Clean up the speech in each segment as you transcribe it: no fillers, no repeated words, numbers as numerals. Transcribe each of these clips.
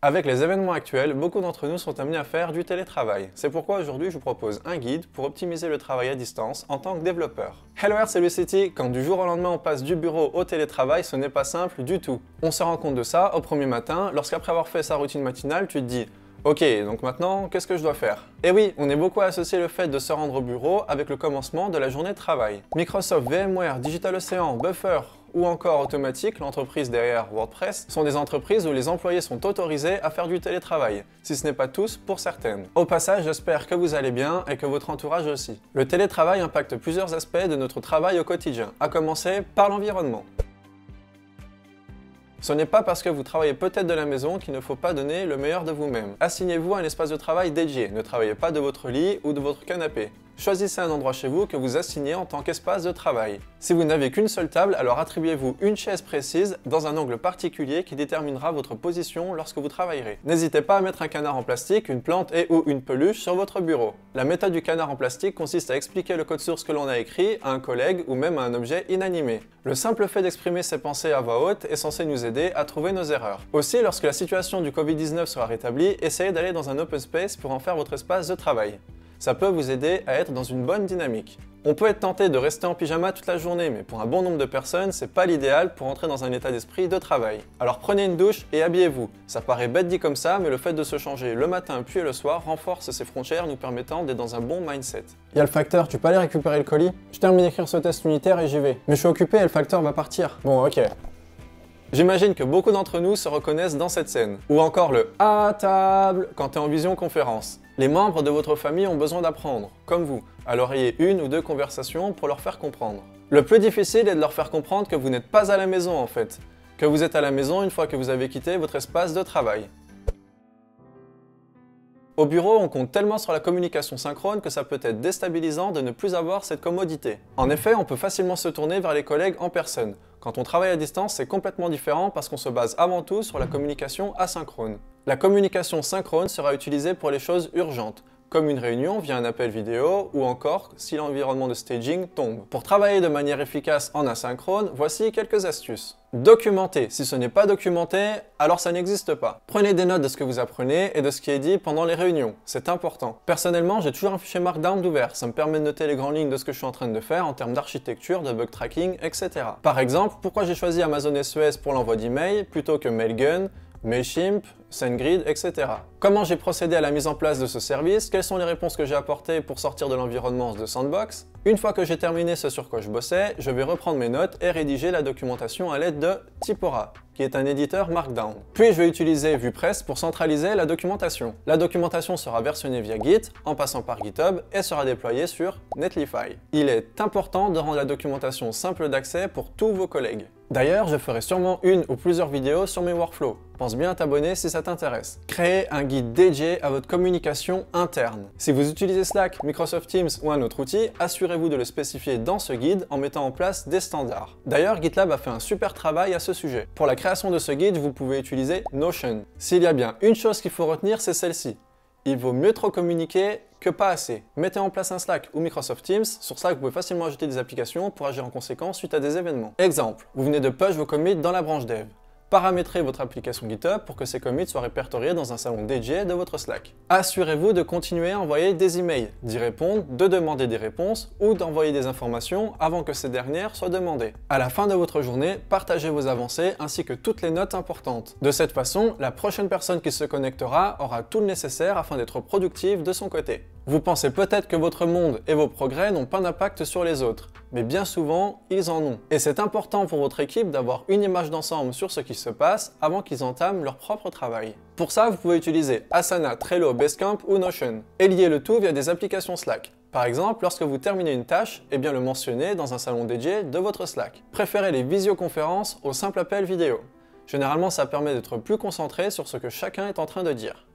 Avec les événements actuels, beaucoup d'entre nous sont amenés à faire du télétravail. C'est pourquoi aujourd'hui je vous propose un guide pour optimiser le travail à distance en tant que développeur. Hello RCB City, quand du jour au lendemain on passe du bureau au télétravail, ce n'est pas simple du tout. On se rend compte de ça au premier matin, lorsqu'après avoir fait sa routine matinale, tu te dis ok, donc maintenant, qu'est-ce que je dois faire? Et oui, on est beaucoup à associer le fait de se rendre au bureau avec le commencement de la journée de travail. Microsoft, VMware, DigitalOcean, Buffer ou encore Automatic, l'entreprise derrière WordPress, sont des entreprises où les employés sont autorisés à faire du télétravail, si ce n'est pas tous, pour certaines. Au passage, j'espère que vous allez bien et que votre entourage aussi. Le télétravail impacte plusieurs aspects de notre travail au quotidien, à commencer par l'environnement. Ce n'est pas parce que vous travaillez peut-être de la maison qu'il ne faut pas donner le meilleur de vous-même. Assignez-vous un espace de travail dédié, ne travaillez pas de votre lit ou de votre canapé. Choisissez un endroit chez vous que vous assignez en tant qu'espace de travail. Si vous n'avez qu'une seule table, alors attribuez-vous une chaise précise dans un angle particulier qui déterminera votre position lorsque vous travaillerez. N'hésitez pas à mettre un canard en plastique, une plante et ou une peluche sur votre bureau. La méthode du canard en plastique consiste à expliquer le code source que l'on a écrit à un collègue ou même à un objet inanimé. Le simple fait d'exprimer ses pensées à voix haute est censé nous aider à trouver nos erreurs. Aussi, lorsque la situation du Covid-19 sera rétablie, essayez d'aller dans un open space pour en faire votre espace de travail. Ça peut vous aider à être dans une bonne dynamique. On peut être tenté de rester en pyjama toute la journée, mais pour un bon nombre de personnes, c'est pas l'idéal pour entrer dans un état d'esprit de travail. Alors prenez une douche et habillez-vous. Ça paraît bête dit comme ça, mais le fait de se changer le matin puis le soir renforce ces frontières nous permettant d'être dans un bon mindset. Il y a le facteur, tu peux aller récupérer le colis? Je termine d'écrire ce test unitaire et j'y vais. Mais je suis occupé et le facteur va partir. Bon, ok. J'imagine que beaucoup d'entre nous se reconnaissent dans cette scène. Ou encore le « à table » quand tu es en visioconférence. Les membres de votre famille ont besoin d'apprendre, comme vous. Alors ayez une ou deux conversations pour leur faire comprendre. Le plus difficile est de leur faire comprendre que vous n'êtes pas à la maison en fait. Que vous êtes à la maison une fois que vous avez quitté votre espace de travail. Au bureau, on compte tellement sur la communication synchrone que ça peut être déstabilisant de ne plus avoir cette commodité. En effet, on peut facilement se tourner vers les collègues en personne. Quand on travaille à distance, c'est complètement différent parce qu'on se base avant tout sur la communication asynchrone. La communication synchrone sera utilisée pour les choses urgentes, comme une réunion via un appel vidéo ou encore si l'environnement de staging tombe. Pour travailler de manière efficace en asynchrone, voici quelques astuces. Documenter. Si ce n'est pas documenté, alors ça n'existe pas. Prenez des notes de ce que vous apprenez et de ce qui est dit pendant les réunions. C'est important. Personnellement, j'ai toujours un fichier Markdown d'ouvert. Ça me permet de noter les grandes lignes de ce que je suis en train de faire en termes d'architecture, de bug tracking, etc. Par exemple, pourquoi j'ai choisi Amazon SES pour l'envoi d'emails plutôt que Mailgun, Mailchimp, SendGrid, etc. Comment j'ai procédé à la mise en place de ce service? Quelles sont les réponses que j'ai apportées pour sortir de l'environnement de Sandbox? Une fois que j'ai terminé ce sur quoi je bossais, je vais reprendre mes notes et rédiger la documentation à l'aide de Typora, qui est un éditeur Markdown. Puis je vais utiliser VuePress pour centraliser la documentation. La documentation sera versionnée via Git, en passant par GitHub, et sera déployée sur Netlify. Il est important de rendre la documentation simple d'accès pour tous vos collègues. D'ailleurs, je ferai sûrement une ou plusieurs vidéos sur mes workflows. Pense bien à t'abonner si ça t'intéresse. Créez un guide dédié à votre communication interne. Si vous utilisez Slack, Microsoft Teams ou un autre outil, assurez-vous de le spécifier dans ce guide en mettant en place des standards. D'ailleurs, GitLab a fait un super travail à ce sujet. Pour la création de ce guide, vous pouvez utiliser Notion. S'il y a bien une chose qu'il faut retenir, c'est celle-ci. Il vaut mieux trop communiquer que pas assez. Mettez en place un Slack ou Microsoft Teams. Sur Slack, vous pouvez facilement ajouter des applications pour agir en conséquence suite à des événements. Exemple, vous venez de push vos commits dans la branche dev. Paramétrez votre application GitHub pour que ces commits soient répertoriés dans un salon dédié de votre Slack. Assurez-vous de continuer à envoyer des emails, d'y répondre, de demander des réponses ou d'envoyer des informations avant que ces dernières soient demandées. À la fin de votre journée, partagez vos avancées ainsi que toutes les notes importantes. De cette façon, la prochaine personne qui se connectera aura tout le nécessaire afin d'être productive de son côté. Vous pensez peut-être que votre monde et vos progrès n'ont pas d'impact sur les autres, mais bien souvent, ils en ont. Et c'est important pour votre équipe d'avoir une image d'ensemble sur ce qui se passe avant qu'ils entament leur propre travail. Pour ça, vous pouvez utiliser Asana, Trello, Basecamp ou Notion, et lier le tout via des applications Slack. Par exemple, lorsque vous terminez une tâche, le mentionner dans un salon dédié de votre Slack. Préférez les visioconférences au simple appel vidéo. Généralement, ça permet d'être plus concentré sur ce que chacun est en train de dire.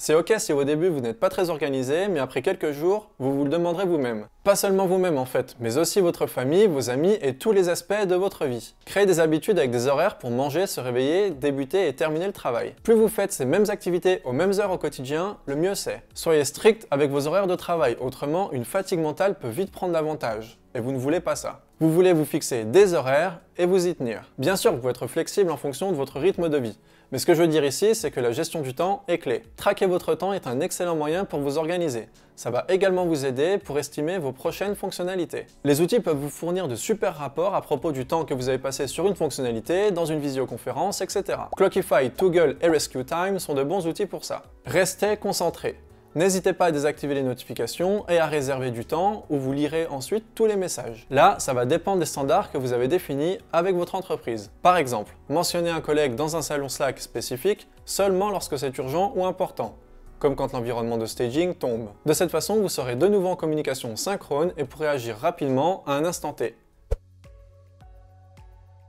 C'est ok si au début vous n'êtes pas très organisé, mais après quelques jours, vous vous le demanderez vous-même. Pas seulement vous-même en fait, mais aussi votre famille, vos amis et tous les aspects de votre vie. Créez des habitudes avec des horaires pour manger, se réveiller, débuter et terminer le travail. Plus vous faites ces mêmes activités aux mêmes heures au quotidien, le mieux c'est. Soyez strict avec vos horaires de travail, autrement une fatigue mentale peut vite prendre l'avantage. Et vous ne voulez pas ça. Vous voulez vous fixer des horaires et vous y tenir. Bien sûr, vous pouvez être flexible en fonction de votre rythme de vie. Mais ce que je veux dire ici, c'est que la gestion du temps est clé. Traquer votre temps est un excellent moyen pour vous organiser. Ça va également vous aider pour estimer vos prochaines fonctionnalités. Les outils peuvent vous fournir de super rapports à propos du temps que vous avez passé sur une fonctionnalité, dans une visioconférence, etc. Clockify, Toggle et Rescue Time sont de bons outils pour ça. Restez concentré. N'hésitez pas à désactiver les notifications et à réserver du temps où vous lirez ensuite tous les messages. Là, ça va dépendre des standards que vous avez définis avec votre entreprise. Par exemple, mentionnez un collègue dans un salon Slack spécifique seulement lorsque c'est urgent ou important, comme quand l'environnement de staging tombe. De cette façon, vous serez de nouveau en communication synchrone et pourrez agir rapidement à un instant T.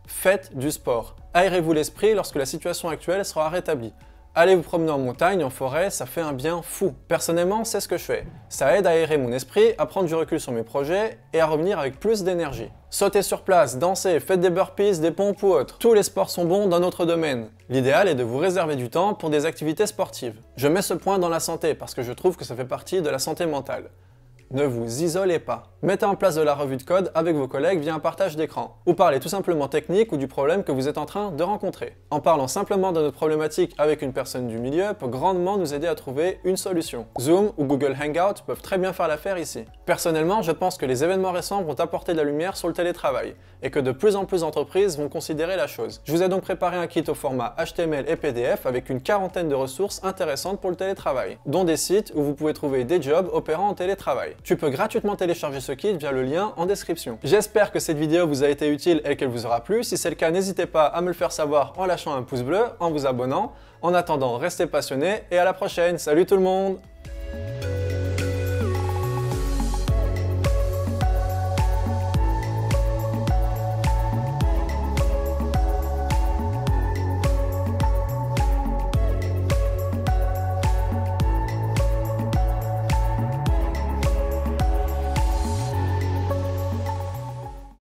Faites du sport. Aérez-vous l'esprit lorsque la situation actuelle sera rétablie. Allez vous promener en montagne, en forêt, ça fait un bien fou. Personnellement, c'est ce que je fais. Ça aide à aérer mon esprit, à prendre du recul sur mes projets et à revenir avec plus d'énergie. Sautez sur place, dansez, faites des burpees, des pompes ou autres. Tous les sports sont bons dans notre domaine. L'idéal est de vous réserver du temps pour des activités sportives. Je mets ce point dans la santé parce que je trouve que ça fait partie de la santé mentale. Ne vous isolez pas. Mettez en place de la revue de code avec vos collègues via un partage d'écran. Ou parlez tout simplement technique ou du problème que vous êtes en train de rencontrer. En parlant simplement de notre problématique avec une personne du milieu peut grandement nous aider à trouver une solution. Zoom ou Google Hangout peuvent très bien faire l'affaire ici. Personnellement, je pense que les événements récents vont apporter de la lumière sur le télétravail et que de plus en plus d'entreprises vont considérer la chose. Je vous ai donc préparé un kit au format HTML et PDF avec une quarantaine de ressources intéressantes pour le télétravail, dont des sites où vous pouvez trouver des jobs opérant en télétravail. Tu peux gratuitement télécharger ce kit via le lien en description. J'espère que cette vidéo vous a été utile et qu'elle vous aura plu. Si c'est le cas, n'hésitez pas à me le faire savoir en lâchant un pouce bleu, en vous abonnant. En attendant, restez passionnés et à la prochaine. Salut tout le monde!